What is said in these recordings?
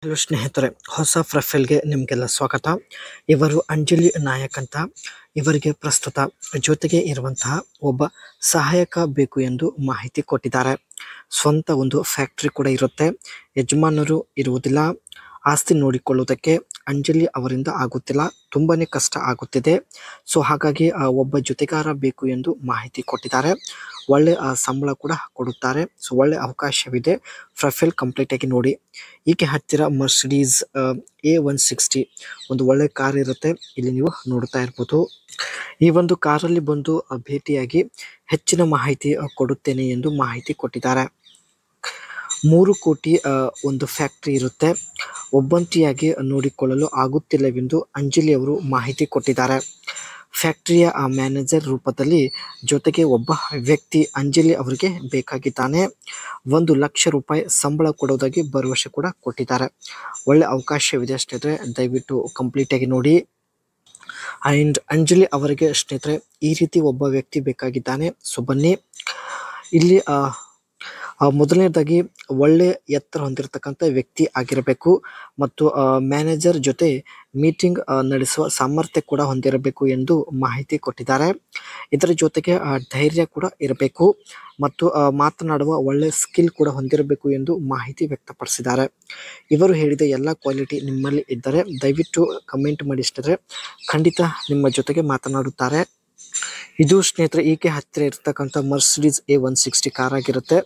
Hello ಸ್ನೇಹಿತರೆ, ಹೊಸ ಪ್ರೊಫೈಲ್ಗೆ ನಿಮಗೆಲ್ಲ ಸ್ವಾಗತ. ಇವರು ಅಂಜಲಿ ನಾಯಕ್ ಅಂತ. ಇವರಿಗೆ ಪ್ರಸ್ತುತ ಜೊತೆಗೆ ಇರುವಂತಹ ಒಬ್ಬ ಸಹಾಯಕ ಬೇಕು ಎಂದು ಮಾಹಿತಿ ಕೊಟ್ಟಿದ್ದಾರೆ. ಸ್ವಂತ ಒಂದು ಫ್ಯಾಕ್ಟರಿ ಕೂಡ ಇರುತ್ತೆ. ಯಜಮಾನರು ಇರುವುದಿಲ್ಲ. ಆಸ್ತಿ ನೋಡಿಕೊಳ್ಳುವುದಕ್ಕೆ ಅಂಜಲಿ ಅವರಿಂದ ಆಗುತ್ತಿಲ್ಲ, ತುಂಬಾನೇ ಕಷ್ಟ ಆಗುತ್ತಿದೆ. ಸೊ ಹಾಗಾಗಿ ಒಬ್ಬ ಜೊತೆಗಾರ ಬೇಕು ಎಂದು ಮಾಹಿತಿ ಕೊಟ್ಟಿದ್ದಾರೆ. ಒಳ್ಳೆ ಸಂಬಳ ಕೂಡ ಕೊಡುತ್ತಾರೆ. ಸೊ ಒಳ್ಳೆ ಅವಕಾಶವಿದೆ. ಪ್ರೊಫೈಲ್ ಕಂಪ್ಲೀಟ್ ಆಗಿ ನೋಡಿ. ಈಕೆ ಹತ್ತಿರ ಮರ್ಸಿಡೀಸ್ A160 ಒಂದು ಒಳ್ಳೆ ಕಾರ್ ಇರುತ್ತೆ. ಇಲ್ಲಿ ನೀವು ನೋಡ್ತಾ ಇರ್ಬೋದು. ಈ ಒಂದು ಕಾರಲ್ಲಿ ಬಂದು ಭೇಟಿಯಾಗಿ ಹೆಚ್ಚಿನ ಮಾಹಿತಿ ಕೊಡುತ್ತೇನೆ ಎಂದು ಮಾಹಿತಿ ಕೊಟ್ಟಿದ್ದಾರೆ. 3 ಕೋಟಿ ಒಂದು ಫ್ಯಾಕ್ಟರಿ ಇರುತ್ತೆ. ಒಬ್ಬಂಟಿಯಾಗಿ ನೋಡಿಕೊಳ್ಳಲು ಆಗುತ್ತಿಲ್ಲವೆಂದು ಅಂಜಲಿ ಅವರು ಮಾಹಿತಿ ಕೊಟ್ಟಿದ್ದಾರೆ. ಫ್ಯಾಕ್ಟರಿಯ ಮ್ಯಾನೇಜರ್ ರೂಪದಲ್ಲಿ ಜೊತೆಗೆ ಒಬ್ಬ ವ್ಯಕ್ತಿ ಅಂಜಲಿ ಅವರಿಗೆ ಬೇಕಾಗಿದ್ದಾನೆ. 1,00,000 ರೂಪಾಯಿ ಸಂಬಳ ಕೊಡೋದಾಗಿ ಭರವಸೆ ಕೂಡ ಕೊಟ್ಟಿದ್ದಾರೆ. ಒಳ್ಳೆ ಅವಕಾಶವಿದೆ ಸ್ನೇಹಿತರೆ, ದಯವಿಟ್ಟು ಕಂಪ್ಲೀಟ್ ಆಗಿ ನೋಡಿ. ಆ್ಯಂಡ್ ಅಂಜಲಿ ಅವರಿಗೆ ಸ್ನೇಹಿತರೆ ಈ ರೀತಿ ಒಬ್ಬ ವ್ಯಕ್ತಿ ಬೇಕಾಗಿದ್ದಾನೆ. ಸೊ ಬನ್ನಿ, ಇಲ್ಲಿ ಮೊದಲನೇದಾಗಿ ಒಳ್ಳೆ ಎತ್ತರ ಹೊಂದಿರತಕ್ಕಂಥ ವ್ಯಕ್ತಿ ಆಗಿರಬೇಕು ಮತ್ತು ಮ್ಯಾನೇಜರ್ ಜೊತೆ ಮೀಟಿಂಗ್ ನಡೆಸುವ ಸಾಮರ್ಥ್ಯ ಕೂಡ ಹೊಂದಿರಬೇಕು ಎಂದು ಮಾಹಿತಿ ಕೊಟ್ಟಿದ್ದಾರೆ. ಇದರ ಜೊತೆಗೆ ಧೈರ್ಯ ಕೂಡ ಇರಬೇಕು ಮತ್ತು ಮಾತನಾಡುವ ಒಳ್ಳೆ ಸ್ಕಿಲ್ ಕೂಡ ಹೊಂದಿರಬೇಕು ಎಂದು ಮಾಹಿತಿ ವ್ಯಕ್ತಪಡಿಸಿದ್ದಾರೆ. ಇವರು ಹೇಳಿದ ಎಲ್ಲ ಕ್ವಾಲಿಟಿ ನಿಮ್ಮಲ್ಲಿ ಇದ್ದರೆ ದಯವಿಟ್ಟು ಕಮೆಂಟ್ ಮಾಡಿ ಸ್ನೇಹಿತರೆ, ಖಂಡಿತ ನಿಮ್ಮ ಜೊತೆಗೆ ಮಾತನಾಡುತ್ತಾರೆ. ಇದು ಸ್ನೇಹಿತರೆ ಈಕೆ ಹತ್ತಿರ ಇರ್ತಕ್ಕಂಥ ಮರ್ಸಿಡೀಸ್ A160 ಕಾರ್ ಆಗಿರುತ್ತೆ.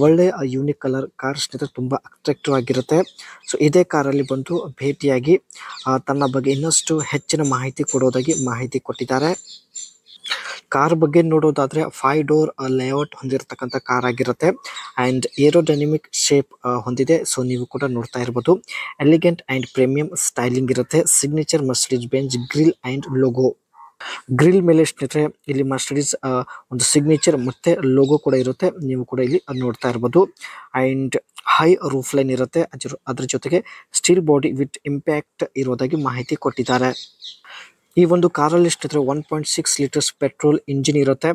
ಒಳ್ಳೆ ಯೂನಿಕ್ ಕಲರ್ ಕಾರ್ ಸ್ನೇಹಿತರೆ, ತುಂಬ ಅಟ್ರಾಕ್ಟಿವ್ ಆಗಿರುತ್ತೆ. ಸೊ ಇದೇ ಕಾರಲ್ಲಿ ಬಂದು ಭೇಟಿಯಾಗಿ ತನ್ನ ಬಗ್ಗೆ ಇನ್ನಷ್ಟು ಹೆಚ್ಚಿನ ಮಾಹಿತಿ ಕೊಡೋದಾಗಿ ಮಾಹಿತಿ ಕೊಟ್ಟಿದ್ದಾರೆ. ಕಾರ್ ಬಗ್ಗೆ ನೋಡೋದಾದ್ರೆ 5 ಡೋರ್ ಲೇಔಟ್ ಹೊಂದಿರತಕ್ಕಂಥ ಕಾರ್ ಆಗಿರುತ್ತೆ. ಆ್ಯಂಡ್ ಏರೋಡೈನಮಿಕ್ ಶೇಪ್ ಹೊಂದಿದೆ. ಸೊ ನೀವು ಕೂಡ ನೋಡ್ತಾ ಇರ್ಬೋದು. ಎಲಿಗೆಂಟ್ ಆ್ಯಂಡ್ ಪ್ರೀಮಿಯಂ ಸ್ಟೈಲಿಂಗ್ ಇರುತ್ತೆ. Signature Mercedes Benz grill and logo. Grill ಮೇಲೆ ಸ್ನೇಹಿತರೆ ಇಲ್ಲಿ ಮರ್ಸಿಡೀಸ್ ಒಂದು ಸಿಗ್ನೇಚರ್ ಮತ್ತೆ ಲೋಗೋ ಕೂಡ ಇರುತ್ತೆ. ನೀವು ಕೂಡ ಇಲ್ಲಿ ನೋಡ್ತಾ ಇರ್ಬೋದು. ಆ್ಯಂಡ್ ಹೈ ರೂಫ್ ಲೈನ್ ಇರುತ್ತೆ. ಅದ್ರ ಜೊತೆಗೆ ಸ್ಟೀಲ್ ಬಾಡಿ ವಿತ್ ಇಂಪ್ಯಾಕ್ಟ್ ಇರೋದಾಗಿ ಮಾಹಿತಿ ಕೊಟ್ಟಿದ್ದಾರೆ. ಈ ಒಂದು ಕಾರಲ್ಲಿ ಸ್ನೇಹಿತರೆ 1.6 ಲೀಟರ್ಸ್ ಪೆಟ್ರೋಲ್ ಇಂಜಿನ್ ಇರುತ್ತೆ.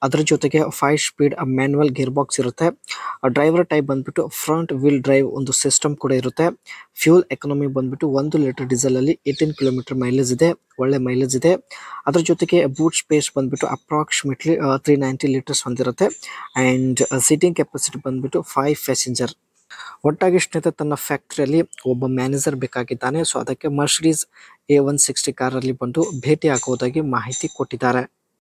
ಅದರ ಜೊತೆಗೆ 5 ಸ್ಪೀಡ್ ಮ್ಯಾನ್ಯುವಲ್ ಗೇರ್ ಬಾಕ್ಸ್ ಇರುತ್ತೆ. ಡ್ರೈವರ್ ಟೈಪ್ ಬಂದ್ಬಿಟ್ಟು ಫ್ರಂಟ್ ವೀಲ್ ಡ್ರೈವ್ ಒಂದು ಸಿಸ್ಟಮ್ ಕೂಡ ಇರುತ್ತೆ. ಫ್ಯೂಲ್ ಎಕನಾಮಿ ಬಂದ್ಬಿಟ್ಟು 1 ಲೀಟರ್ ಡೀಸೆಲ್ ಅಲ್ಲಿ 18 ಕಿಲೋಮೀಟರ್ ಮೈಲೇಜ್ ಇದೆ. ಒಳ್ಳೆ ಮೈಲೇಜ್ ಇದೆ. ಅದ್ರ ಜೊತೆಗೆ ಬೂಟ್ ಸ್ಪೇಸ್ ಬಂದ್ಬಿಟ್ಟು ಅಪ್ರಾಕ್ಸಿಮೇಟ್ಲಿ 390 ಲೀಟರ್ಸ್ ಹೊಂದಿರುತ್ತೆ. ಆ್ಯಂಡ್ ಸೀಟಿಂಗ್ ಕೆಪಾಸಿಟಿ ಬಂದ್ಬಿಟ್ಟು 5 ಪ್ಯಾಸೆಂಜರ್. ಒಟ್ಟಾಗಿ ಸ್ನೇಹಿತರೆ ತನ್ನ ಫ್ಯಾಕ್ಟರಿಯಲ್ಲಿ ಒಬ್ಬ ಮ್ಯಾನೇಜರ್ ಬೇಕಾಗಿದ್ದಾನೆ. ಸೊ ಅದಕ್ಕೆ ಮರ್ಸಿಡೀಸ್ A160 ಕಾರಲ್ಲಿ ಬಂದು ಭೇಟಿ ಆಗುವುದಾಗಿ ಮಾಹಿತಿ ಕೊಟ್ಟಿದ್ದಾರೆ.